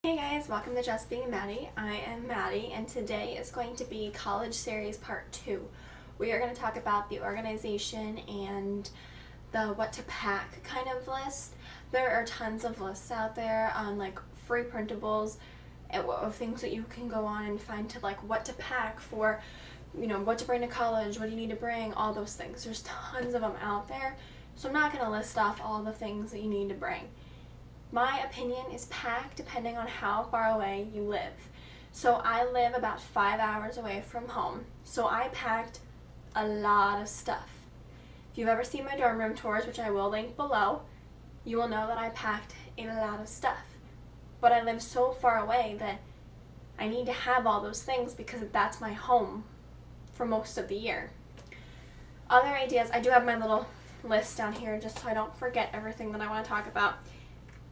Hey guys, welcome to Just Being Maddie. I am Maddie, and today is going to be College Series Part 2. We are going to talk about the organization and the what to pack kind of list. There are tons of lists out there on like free printables of things that you can go on and find to like what to pack for, what to bring to college, what do you need to bring, all those things. There's tons of them out there, so I'm not going to list off all the things that you need to bring. My opinion is pack depending on how far away you live. So I live about 5 hours away from home, so I packed a lot of stuff. If you've ever seen my dorm room tours, which I will link below, you will know that I packed a lot of stuff. But I live so far away that I need to have all those things because that's my home for most of the year. Other ideas, I do have my little list down here just so I don't forget everything that I want to talk about.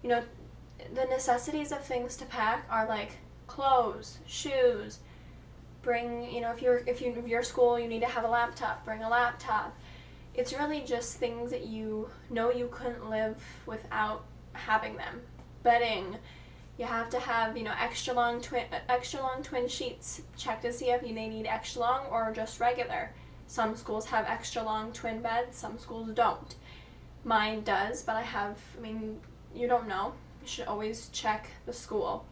The necessities of things to pack are like clothes, shoes, bring, if your school you need to have a laptop, bring a laptop. It's really just things that you know you couldn't live without having them. Bedding, you have to have, extra long twin sheets. Check to see if they need extra long or just regular. Some schools have extra long twin beds, some schools don't. Mine does, but you don't know. You should always check the school.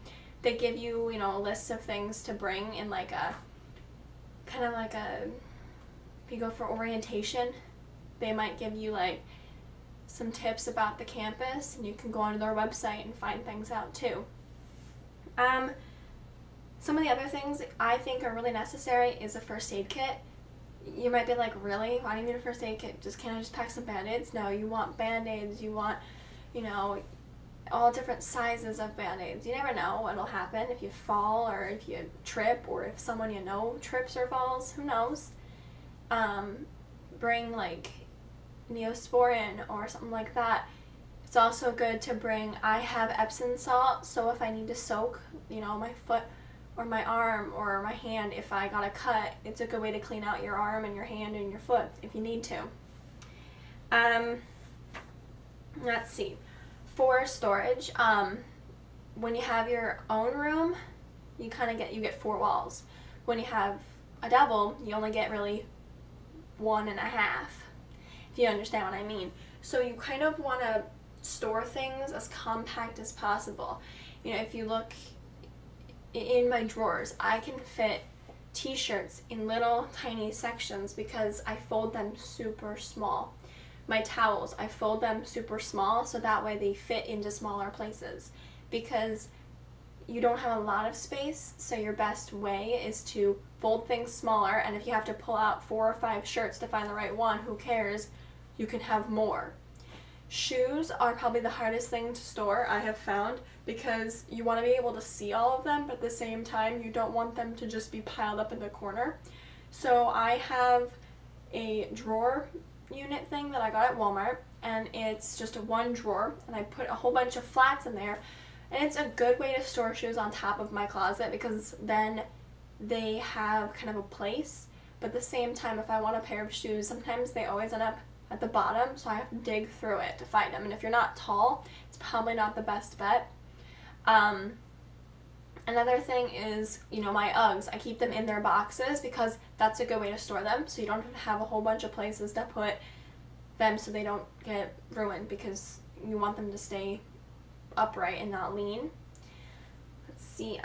They give you, a list of things to bring in if you go for orientation, they might give you some tips about the campus, and you can go onto their website and find things out too. Some of the other things I think are really necessary is a first aid kit. You might be like, really? Why do you need a first aid kit? Can't I just pack some Band-Aids? No, you want Band-Aids, you want all different sizes of Band-Aids. You never know what'll happen if you fall or if you trip or if someone you know trips or falls. Who knows? Bring Neosporin or something like that. It's also good to bring, I have Epsom salt, so if I need to soak, my foot or my arm or my hand, if I got a cut, it's a good way to clean out your arm and your hand and your foot if you need to. Let's see. For storage, when you have your own room, you get 4 walls. When you have a double, you only get really 1.5, if you understand what I mean. So you kind of want to store things as compact as possible. If you look in my drawers, I can fit t-shirts in little tiny sections because I fold them super small. My towels, I fold them super small so that way they fit into smaller places, because you don't have a lot of space, so your best way is to fold things smaller, and if you have to pull out 4 or 5 shirts to find the right one, who cares? You can have more. Shoes are probably the hardest thing to store, I have found, because you want to be able to see all of them, but at the same time you don't want them to just be piled up in the corner. So I have a drawer unit thing that I got at Walmart, and it's just a 1 drawer, and I put a whole bunch of flats in there, and it's a good way to store shoes on top of my closet because then they have kind of a place, but at the same time if I want a pair of shoes, sometimes they always end up at the bottom, so I have to dig through it to find them, and if you're not tall, it's probably not the best bet. Another thing is, my Uggs. I keep them in their boxes because that's a good way to store them, so you don't have to have a whole bunch of places to put them so they don't get ruined, because you want them to stay upright and not lean. Let's see,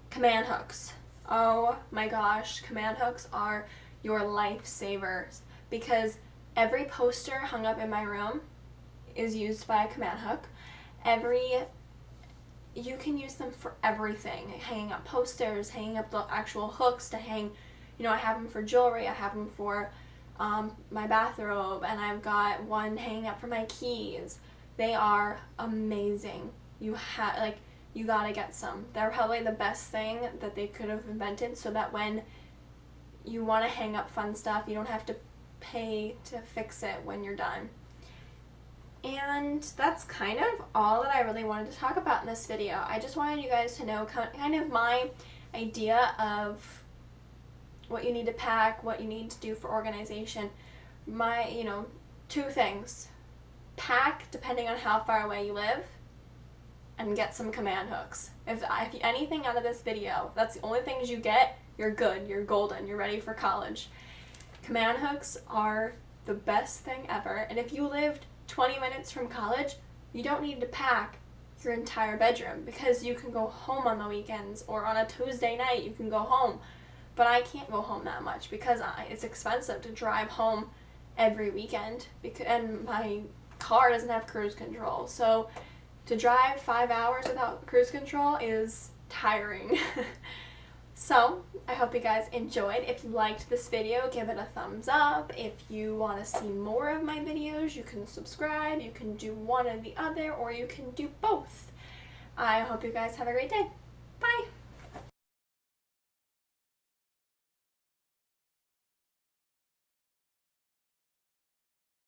command hooks. Oh my gosh, command hooks are your lifesavers, because every poster hung up in my room is used by a command hook. You can use them for everything. Hanging up posters, hanging up the actual hooks to hang, I have them for jewelry, I have them for my bathrobe, and I've got one hanging up for my keys. They are amazing. You gotta get some. They're probably the best thing that they could have invented, so that when you want to hang up fun stuff, you don't have to pay to fix it when you're done. And that's kind of all that I really wanted to talk about in this video. I just wanted you guys to know kind of my idea of what you need to pack, what you need to do for organization. 2 things. Pack depending on how far away you live, and get some command hooks. If anything out of this video, that's the only things you get, you're good, you're golden, you're ready for college. Command hooks are the best thing ever, and if you lived 20 minutes from college, you don't need to pack your entire bedroom because you can go home on the weekends, or on a Tuesday night you can go home. But I can't go home that much because it's expensive to drive home every weekend, and my car doesn't have cruise control. So to drive 5 hours without cruise control is tiring. So I hope you guys enjoyed. If you liked this video, give it a thumbs up. If you want to see more of my videos, you can subscribe. You can do one or the other, or you can do both. I hope you guys have a great day. Bye!